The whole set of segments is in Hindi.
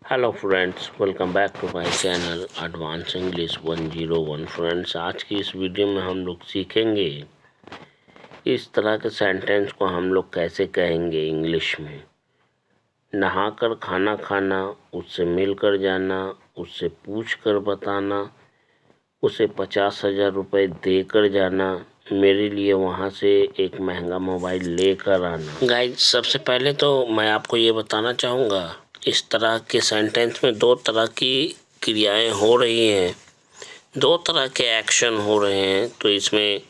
Hello friends, welcome back to my channel advance English 101। Friends, आज की इस वीडियो में हम लोग सीखेंगे इस तरह के सेंटेंस को हम लोग कैसे कहेंगे इंग्लिश में। नहाकर खाना खाना, उससे मिलकर जाना, उससे पूछकर बताना, उसे 50,000 रुपये देकर जाना, मेरे लिए वहाँ से एक महंगा मोबाइल लेकर आना। गाइस, सबसे पहले तो मैं आपको ये बताना चाहूँगा, इस तरह के सेंटेंस में दो तरह की क्रियाएं हो रही हैं, दो तरह के एक्शन हो रहे हैं। तो इसमें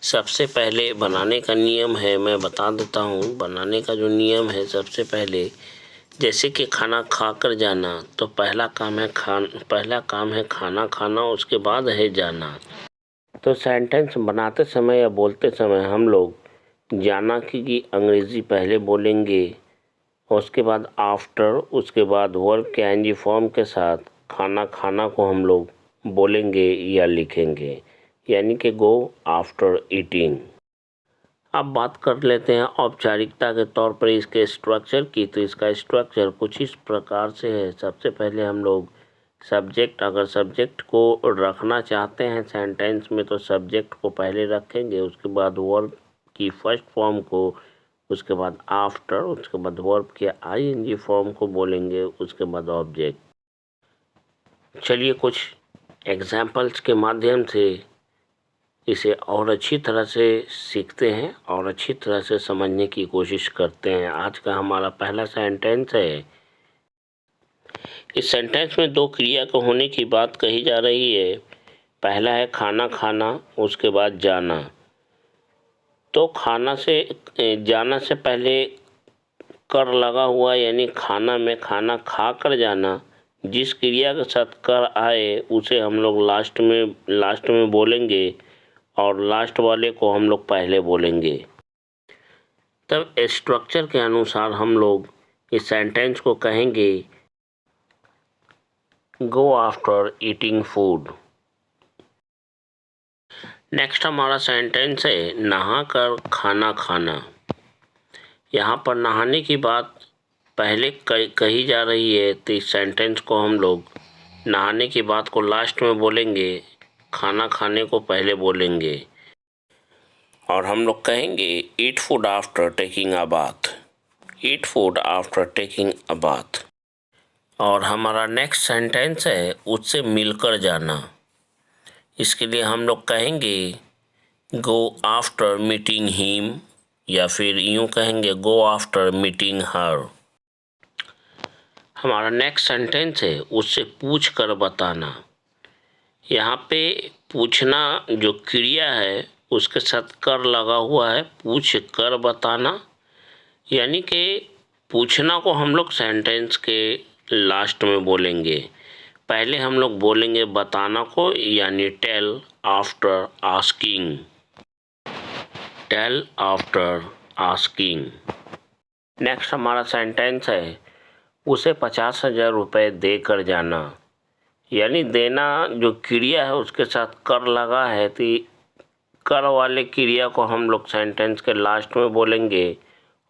सबसे पहले बनाने का नियम है, मैं बता देता हूँ। बनाने का जो नियम है, सबसे पहले जैसे कि खाना खाकर जाना, तो पहला काम है खाना खाना, उसके बाद है जाना। तो सेंटेंस बनाते समय या बोलते समय हम लोग जाना की अंग्रेजी पहले बोलेंगे, उसके बाद आफ्टर, उसके बाद वर्ब के आईएनजी फॉर्म के साथ खाना खाना को हम लोग बोलेंगे या लिखेंगे, यानी कि गो आफ्टर ईटिंग। अब बात कर लेते हैं औपचारिकता के तौर पर इसके स्ट्रक्चर की। तो इसका स्ट्रक्चर कुछ इस प्रकार से है। सबसे पहले हम लोग सब्जेक्ट, अगर सब्जेक्ट को रखना चाहते हैं सेंटेंस में तो सब्जेक्ट को पहले रखेंगे, उसके बाद वर्ब की फर्स्ट फॉर्म को, उसके बाद आफ्टर, उसके बाद वर्ब के आईएनजी फॉर्म को बोलेंगे, उसके बाद ऑब्जेक्ट। चलिए कुछ एग्जाम्पल्स के माध्यम से इसे और अच्छी तरह से सीखते हैं और अच्छी तरह से समझने की कोशिश करते हैं। आज का हमारा पहला सेंटेंस है। इस सेंटेंस में दो क्रिया के होने की बात कही जा रही है। पहला है खाना खाना, उसके बाद जाना। तो खाना से जाना से पहले कर लगा हुआ, यानी खाना में खाना खा कर जाना। जिस क्रिया के साथ कर आए उसे हम लोग लास्ट में बोलेंगे और लास्ट वाले को हम लोग पहले बोलेंगे। तब स्ट्रक्चर के अनुसार हम लोग इस सेंटेंस को कहेंगे go after eating food. Next हमारा सेंटेंस है नहाकर खाना खाना। यहाँ पर नहाने की बात पहले कही जा रही है, तो इस सेंटेंस को हम लोग नहाने की बात को लास्ट में बोलेंगे, खाना खाने को पहले बोलेंगे और हम लोग कहेंगे eat food after taking a bath. Eat food after taking a bath. और हमारा नेक्स्ट सेंटेंस है उससे मिलकर जाना। इसके लिए हम लोग कहेंगे गो आफ्टर मीटिंग हिम, या फिर यूं कहेंगे गो आफ्टर मीटिंग हर। हमारा नेक्स्ट सेंटेंस है उससे पूछ कर बताना। यहाँ पे पूछना जो क्रिया है उसके साथ कर लगा हुआ है, पूछ कर बताना, यानी कि पूछना को हम लोग सेंटेंस के लास्ट में बोलेंगे। पहले हम लोग बोलेंगे बताना को, यानी tell after asking. Tell after asking. Next हमारा सेंटेंस है उसे 50,000 रुपये देकर जाना। यानी देना जो क्रिया है उसके साथ कर लगा है, तो कर वाले क्रिया को हम लोग सेंटेंस के लास्ट में बोलेंगे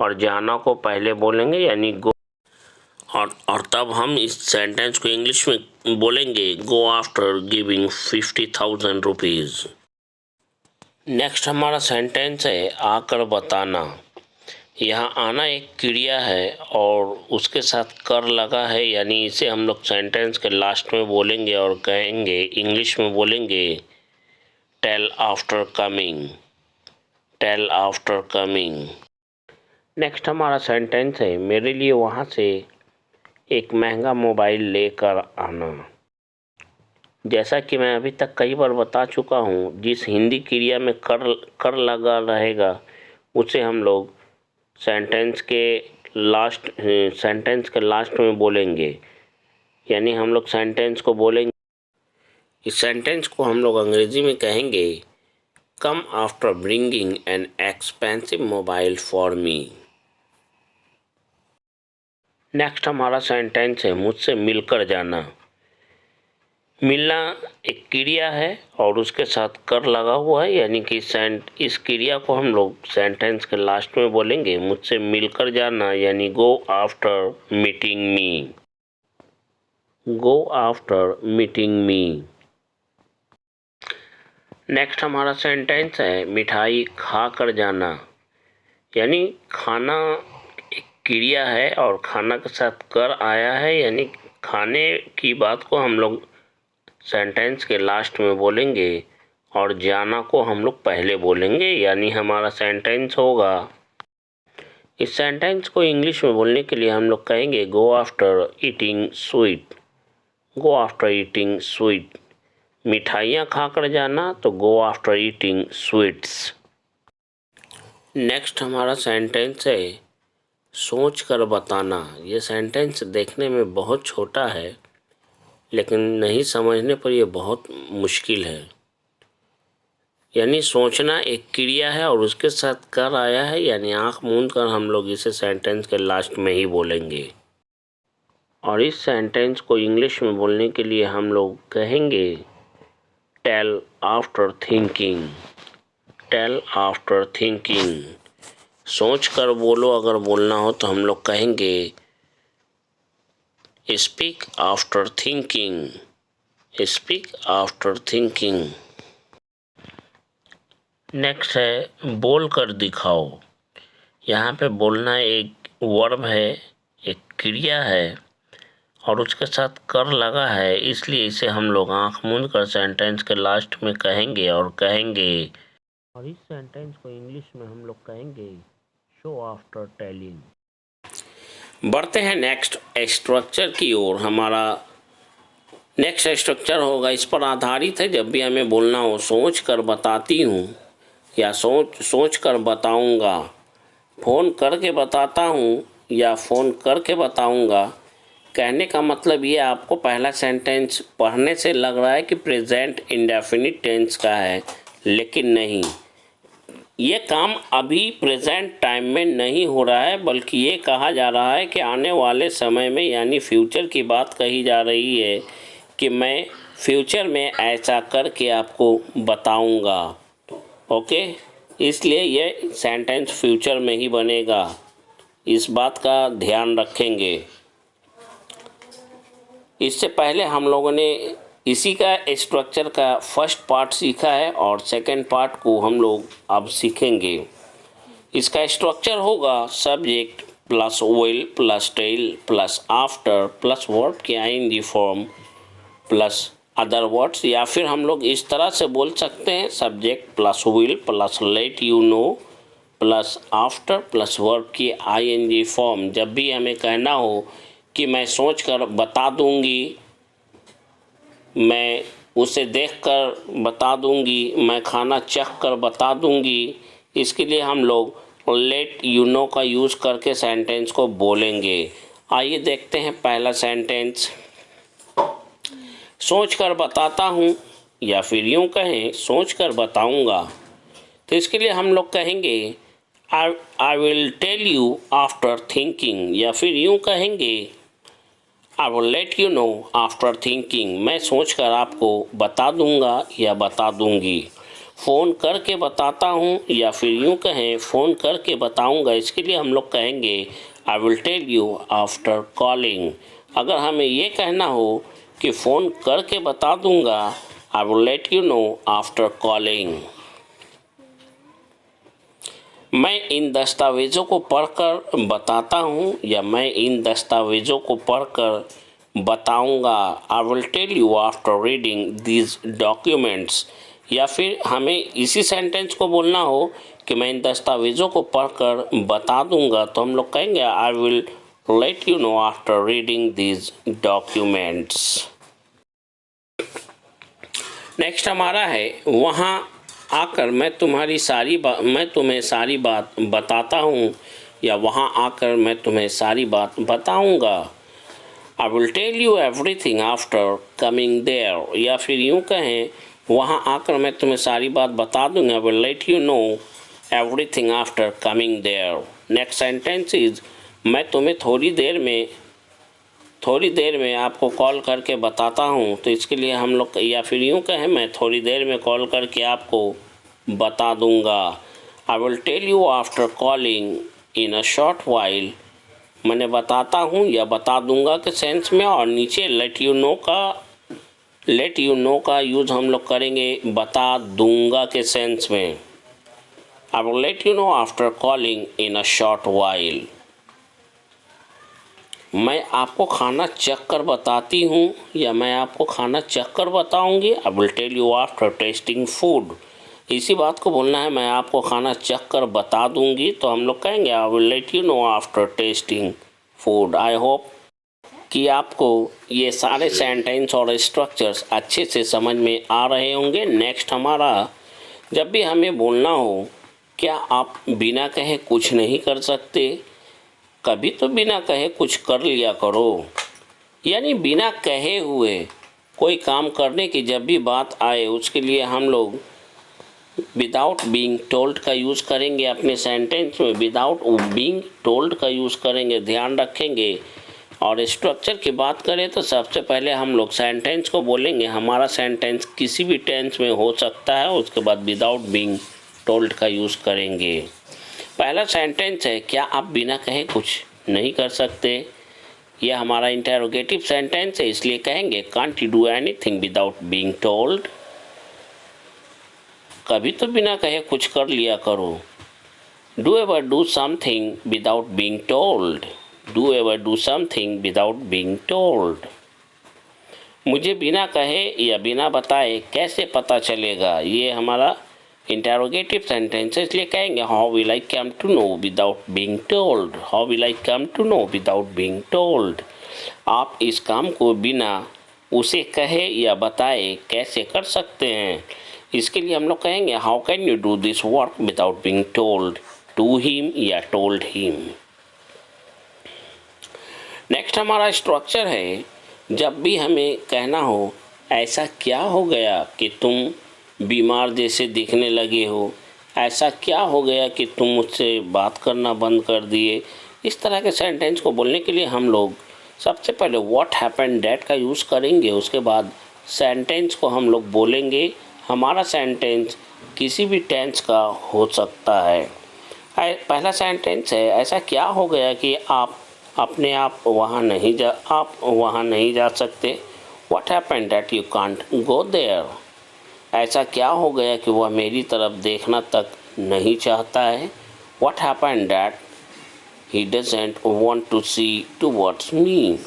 और जाना को पहले बोलेंगे, यानी गो। और तब हम इस सेंटेंस को इंग्लिश में बोलेंगे go after giving 50,000 rupees. Next हमारा सेंटेंस है आकर बताना। यहाँ आना एक क्रिया है और उसके साथ कर लगा है, यानी इसे हम लोग सेंटेंस के लास्ट में बोलेंगे और कहेंगे, इंग्लिश में बोलेंगे tell after coming. Tell after coming. Next हमारा सेंटेंस है मेरे लिए वहाँ से एक महंगा मोबाइल लेकर आना। जैसा कि मैं अभी तक कई बार बता चुका हूँ, जिस हिंदी क्रिया में कर लगा रहेगा उसे हम लोग सेंटेंस के लास्ट में बोलेंगे, यानी हम लोग सेंटेंस को बोलेंगे। इस सेंटेंस को हम लोग अंग्रेजी में कहेंगे come after bringing an expensive mobile for me. Next हमारा सेंटेंस है मुझसे मिलकर जाना। मिलना एक क्रिया है और उसके साथ कर लगा हुआ है, यानी कि इस क्रिया को हम लोग सेंटेंस के लास्ट में बोलेंगे मुझसे मिलकर जाना, यानी गो आफ्टर मीटिंग मी। गो आफ्टर मीटिंग मी। नेक्स्ट हमारा सेंटेंस है मिठाई खा कर जाना, यानी खाना एक क्रिया है और खाना के साथ कर आया है, यानी खाने की बात को हम लोग सेंटेंस के लास्ट में बोलेंगे और जाना को हम लोग पहले बोलेंगे, यानी हमारा सेंटेंस होगा। इस सेंटेंस को इंग्लिश में बोलने के लिए हम लोग कहेंगे go after eating sweet. Go after eating sweet, मिठाइयाँ खाकर जाना तो go after eating sweets. Next हमारा सेंटेंस है सोच कर बताना। ये सेंटेंस देखने में बहुत छोटा है, लेकिन नहीं समझने पर यह बहुत मुश्किल है। यानी सोचना एक क्रिया है और उसके साथ कर आया है, यानी आंख मूंद कर हम लोग इसे सेंटेंस के लास्ट में ही बोलेंगे। और इस सेंटेंस को इंग्लिश में बोलने के लिए हम लोग कहेंगे tell after thinking. Tell after thinking, सोच कर बोलो। अगर बोलना हो तो हम लोग कहेंगे speak after thinking. Speak after thinking. Next है बोल कर दिखाओ। यहाँ पे बोलना एक वर्ब है, एक क्रिया है और उसके साथ कर लगा है, इसलिए इसे हम लोग आंख मूंद कर सेंटेंस के लास्ट में कहेंगे और इस सेंटेंस को इंग्लिश में हम लोग कहेंगे शो आफ्टर टेलिंग। बढ़ते हैं नेक्स्ट स्ट्रक्चर की ओर। हमारा नेक्स्ट स्ट्रक्चर होगा, इस पर आधारित है। जब भी हमें बोलना हो सोच कर बताती हूँ या सोच कर बताऊँगा, फ़ोन करके बताता हूँ या फ़ोन करके बताऊँगा। कहने का मतलब ये आपको पहला सेंटेंस पढ़ने से लग रहा है कि प्रेजेंट इंडेफिनिट टेंस का है, लेकिन नहीं, ये काम अभी प्रेजेंट टाइम में नहीं हो रहा है, बल्कि ये कहा जा रहा है कि आने वाले समय में, यानी फ्यूचर की बात कही जा रही है कि मैं फ्यूचर में ऐसा करके आपको बताऊंगा। ओके, इसलिए ये सेंटेंस फ्यूचर में ही बनेगा, इस बात का ध्यान रखेंगे। इससे पहले हम लोगों ने इसी का स्ट्रक्चर का फर्स्ट पार्ट सीखा है और सेकंड पार्ट को हम लोग अब सीखेंगे। इसका स्ट्रक्चर होगा subject plus will plus tell plus after plus verb की ING form plus other words, या फिर हम लोग इस तरह से बोल सकते हैं subject plus will plus late you no plus after plus verb की आईएनजी फॉर्म। जब भी हमें कहना हो कि मैं सोच कर बता दूंगी, मैं उसे देखकर बता दूंगी, मैं खाना चख कर बता दूंगी, इसके लिए हम लोग लेट यू नो का यूज़ करके सेंटेंस को बोलेंगे। आइए देखते हैं पहला सेंटेंस। सोच कर बताता हूँ, या फिर यूँ कहें सोच कर बताऊँगा, तो इसके लिए हम लोग कहेंगे I will tell you after thinking, या फिर यूँ कहेंगे I will let you know after thinking. मैं सोच कर आपको बता दूंगा या बता दूंगी। फ़ोन करके बताता हूँ, या फिर यूँ कहें फ़ोन करके बताऊंगा, इसके लिए हम लोग कहेंगे I will tell you after calling. अगर हमें ये कहना हो कि फ़ोन करके बता दूंगा, आई will let you know after calling. मैं इन दस्तावेज़ों को पढ़कर बताता हूँ, या मैं इन दस्तावेज़ों को पढ़कर बताऊँगा, I will tell you after reading these documents. या फिर हमें इसी सेंटेंस को बोलना हो कि मैं इन दस्तावेज़ों को पढ़कर बता दूँगा, तो हम लोग कहेंगे I will let you know after reading these documents. Next हमारा है वहाँ आकर मैं तुम्हें सारी बात बताता हूँ, या वहाँ आकर मैं तुम्हें सारी बात बताऊँगा। I will tell you everything after coming there, या फिर यूँ कहें वहाँ आकर मैं तुम्हें सारी बात बता दूँगा, I will let you know everything after coming there. Next sentence is मैं तुम्हें थोड़ी देर में आपको कॉल करके बताता हूँ, तो इसके लिए हम लोग, या फिर यूँ कहें मैं थोड़ी देर में कॉल करके आपको बता दूँगा। I will tell you after calling in a short while. मैंने बताता हूँ या बता दूंगा के सेंस में, और नीचे लेट यू नो का यूज़ हम लोग करेंगे बता दूंगा के सेंस में। आई will let you know after calling in a short while. मैं आपको खाना चख कर बताती हूँ या मैं आपको खाना चख कर बताऊँगी। I will tell you after tasting food. इसी बात को बोलना है, मैं आपको खाना चख कर बता दूंगी, तो हम लोग कहेंगे I will let you know after tasting food. I hope कि आपको ये सारे सेंटेंस और स्ट्रक्चर्स अच्छे से समझ में आ रहे होंगे। नेक्स्ट हमारा, जब भी हमें बोलना हो क्या आप बिना कहे कुछ नहीं कर सकते, कभी तो बिना कहे कुछ कर लिया करो। यानी बिना कहे हुए कोई काम करने की जब भी बात आए, उसके लिए हम लोग विदाउट बीइंग टोल्ड का यूज़ करेंगे। अपने सेंटेंस में विदाउट बीइंग टोल्ड का यूज़ करेंगे, ध्यान रखेंगे। और स्ट्रक्चर की बात करें तो सबसे पहले हम लोग सेंटेंस को बोलेंगे। हमारा सेंटेंस किसी भी टेंस में हो सकता है, उसके बाद विदाउट बीइंग टोल्ड का यूज़ करेंगे। पहला सेंटेंस है, क्या आप बिना कहे कुछ नहीं कर सकते। यह हमारा इंटरोगेटिव सेंटेंस है, इसलिए कहेंगे can't you do anything without being told. कभी तो बिना कहे कुछ कर लिया करो। Do ever do something without being told. Do ever do something without being told. मुझे बिना कहे या बिना बताए कैसे पता चलेगा, ये हमारा इंटरोगेटिव सेंटेंस है, इसलिए कहेंगे how will I come to know without being told. How will I come to know without being told. आप इस काम को बिना उसे कहे या बताए कैसे कर सकते हैं। इसके लिए हम लोग कहेंगे how can you do this work without being told to him या टोल्ड हिम। नेक्स्ट हमारा स्ट्रक्चर है, जब भी हमें कहना हो ऐसा क्या हो गया कि तुम बीमार जैसे दिखने लगे हो, ऐसा क्या हो गया कि तुम मुझसे बात करना बंद कर दिए। इस तरह के सेंटेंस को बोलने के लिए हम लोग सबसे पहले व्हाट हैपेंड दैट का यूज़ करेंगे, उसके बाद सेंटेंस को हम लोग बोलेंगे। हमारा सेंटेंस किसी भी टेंस का हो सकता है। पहला सेंटेंस है, ऐसा क्या हो गया कि आप अपने आप वहाँ नहीं जा सकते। What happened that you can't go there. ऐसा क्या हो गया कि वह मेरी तरफ देखना तक नहीं चाहता है। What happened that he doesn't want to see towards me.